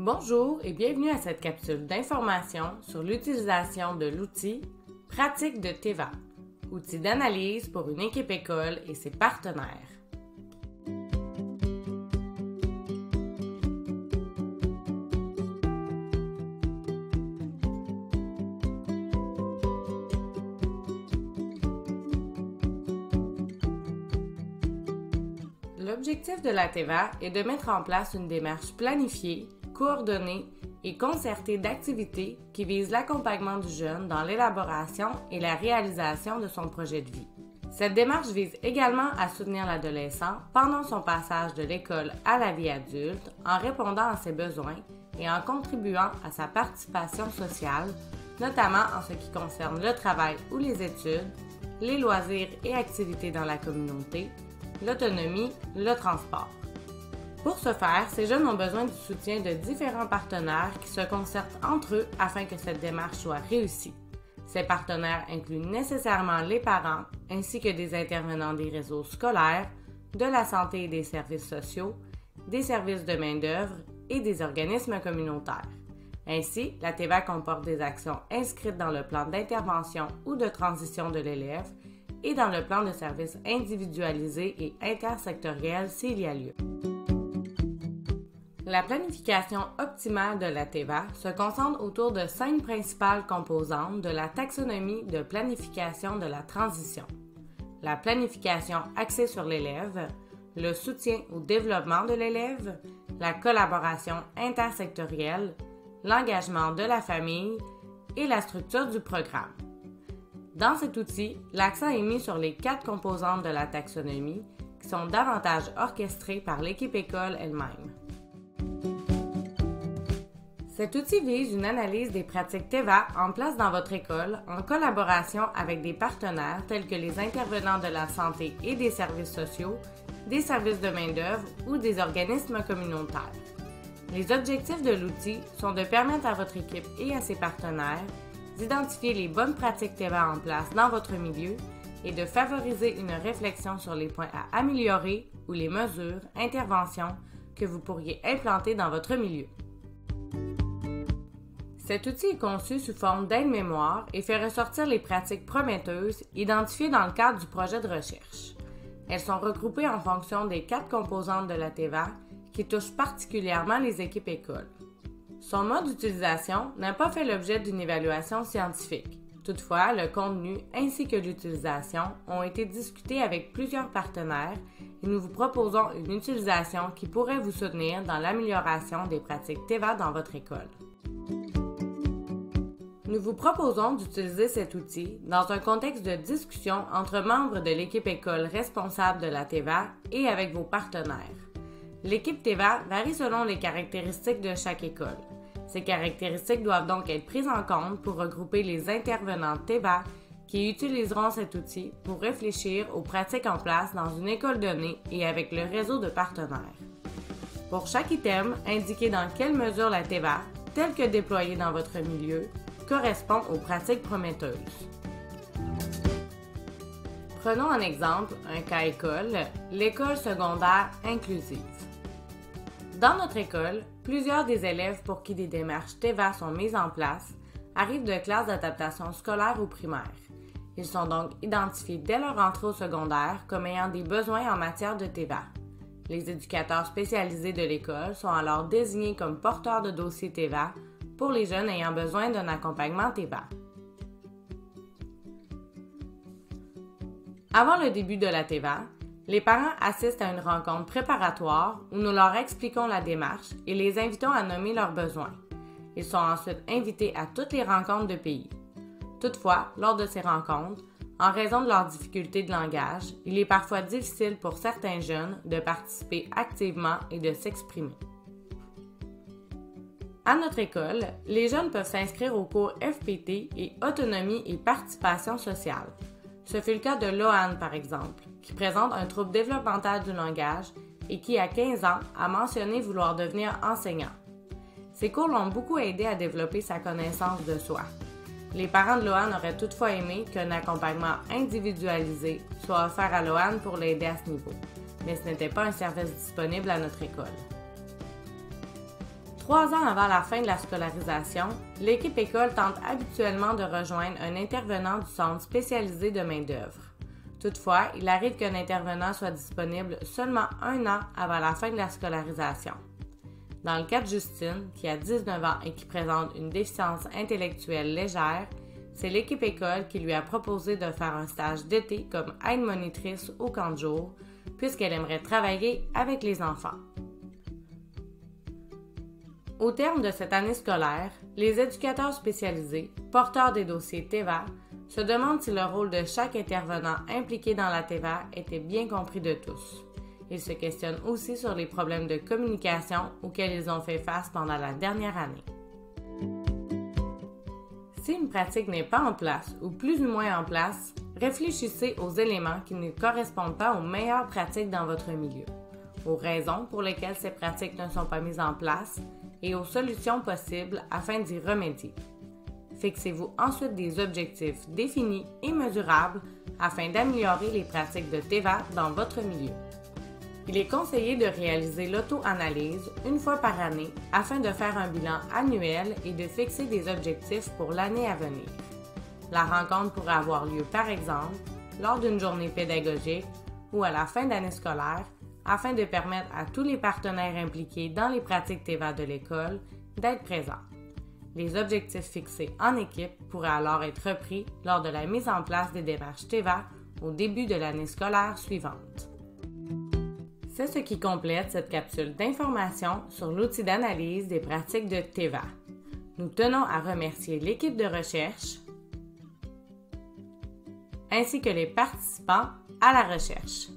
Bonjour et bienvenue à cette capsule d'information sur l'utilisation de l'outil Pratique de Teva, outil d'analyse pour une équipe école et ses partenaires. L'objectif de la Teva est de mettre en place une démarche planifiée, coordonnée et concertée d'activités qui visent l'accompagnement du jeune dans l'élaboration et la réalisation de son projet de vie. Cette démarche vise également à soutenir l'adolescent pendant son passage de l'école à la vie adulte en répondant à ses besoins et en contribuant à sa participation sociale, notamment en ce qui concerne le travail ou les études, les loisirs et activités dans la communauté, l'autonomie, le transport. Pour ce faire, ces jeunes ont besoin du soutien de différents partenaires qui se concertent entre eux afin que cette démarche soit réussie. Ces partenaires incluent nécessairement les parents ainsi que des intervenants des réseaux scolaires, de la santé et des services sociaux, des services de main-d'œuvre et des organismes communautaires. Ainsi, la Teva comporte des actions inscrites dans le plan d'intervention ou de transition de l'élève et dans le plan de services individualisé et intersectoriel s'il y a lieu. La planification optimale de la Teva se concentre autour de 5 principales composantes de la taxonomie de planification de la transition. La planification axée sur l'élève, le soutien au développement de l'élève, la collaboration intersectorielle, l'engagement de la famille et la structure du programme. Dans cet outil, l'accent est mis sur les 4 composantes de la taxonomie qui sont davantage orchestrées par l'équipe école elle-même. Cet outil vise une analyse des pratiques Teva en place dans votre école en collaboration avec des partenaires tels que les intervenants de la santé et des services sociaux, des services de main-d'œuvre ou des organismes communautaires. Les objectifs de l'outil sont de permettre à votre équipe et à ses partenaires d'identifier les bonnes pratiques Teva en place dans votre milieu et de favoriser une réflexion sur les points à améliorer ou les mesures, interventions que vous pourriez implanter dans votre milieu. Cet outil est conçu sous forme d'aide-mémoire et fait ressortir les pratiques prometteuses identifiées dans le cadre du projet de recherche. Elles sont regroupées en fonction des 4 composantes de la Teva qui touchent particulièrement les équipes écoles. Son mode d'utilisation n'a pas fait l'objet d'une évaluation scientifique. Toutefois, le contenu ainsi que l'utilisation ont été discutés avec plusieurs partenaires et nous vous proposons une utilisation qui pourrait vous soutenir dans l'amélioration des pratiques Teva dans votre école. Nous vous proposons d'utiliser cet outil dans un contexte de discussion entre membres de l'équipe école responsable de la Teva et avec vos partenaires. L'équipe Teva varie selon les caractéristiques de chaque école. Ces caractéristiques doivent donc être prises en compte pour regrouper les intervenants Teva qui utiliseront cet outil pour réfléchir aux pratiques en place dans une école donnée et avec le réseau de partenaires. Pour chaque item, indiquez dans quelle mesure la Teva, telle que déployée dans votre milieu, correspond aux pratiques prometteuses. Prenons en exemple un cas école, l'école secondaire inclusive. Dans notre école, plusieurs des élèves pour qui des démarches Teva sont mises en place arrivent de classes d'adaptation scolaire ou primaire. Ils sont donc identifiés dès leur entrée au secondaire comme ayant des besoins en matière de Teva. Les éducateurs spécialisés de l'école sont alors désignés comme porteurs de dossiers Teva pour les jeunes ayant besoin d'un accompagnement Teva. Avant le début de la Teva, les parents assistent à une rencontre préparatoire où nous leur expliquons la démarche et les invitons à nommer leurs besoins. Ils sont ensuite invités à toutes les rencontres de pays. Toutefois, lors de ces rencontres, en raison de leurs difficultés de langage, il est parfois difficile pour certains jeunes de participer activement et de s'exprimer. À notre école, les jeunes peuvent s'inscrire au cours FPT et Autonomie et participation sociale. Ce fut le cas de Lohan, par exemple, qui présente un trouble développemental du langage et qui, à 15 ans, a mentionné vouloir devenir enseignant. Ces cours l'ont beaucoup aidé à développer sa connaissance de soi. Les parents de Lohan auraient toutefois aimé qu'un accompagnement individualisé soit offert à Lohan pour l'aider à ce niveau, mais ce n'était pas un service disponible à notre école. 3 ans avant la fin de la scolarisation, l'équipe école tente habituellement de rejoindre un intervenant du centre spécialisé de main-d'œuvre. Toutefois, il arrive qu'un intervenant soit disponible seulement 1 an avant la fin de la scolarisation. Dans le cas de Justine, qui a 19 ans et qui présente une déficience intellectuelle légère, c'est l'équipe école qui lui a proposé de faire un stage d'été comme aide-monitrice au camp de jour, puisqu'elle aimerait travailler avec les enfants. Au terme de cette année scolaire, les éducateurs spécialisés, porteurs des dossiers TEVA, se demandent si le rôle de chaque intervenant impliqué dans la TEVA était bien compris de tous. Ils se questionnent aussi sur les problèmes de communication auxquels ils ont fait face pendant la dernière année. Si une pratique n'est pas en place ou plus ou moins en place, réfléchissez aux éléments qui ne correspondent pas aux meilleures pratiques dans votre milieu, aux raisons pour lesquelles ces pratiques ne sont pas mises en place et aux solutions possibles afin d'y remédier. Fixez-vous ensuite des objectifs définis et mesurables afin d'améliorer les pratiques de TEVA dans votre milieu. Il est conseillé de réaliser l'auto-analyse 1 fois par année afin de faire un bilan annuel et de fixer des objectifs pour l'année à venir. La rencontre pourrait avoir lieu par exemple lors d'une journée pédagogique ou à la fin d'année scolaire afin de permettre à tous les partenaires impliqués dans les pratiques TEVA de l'école d'être présents. Les objectifs fixés en équipe pourraient alors être repris lors de la mise en place des démarches TEVA au début de l'année scolaire suivante. C'est ce qui complète cette capsule d'information sur l'outil d'analyse des pratiques de TEVA. Nous tenons à remercier l'équipe de recherche ainsi que les participants à la recherche.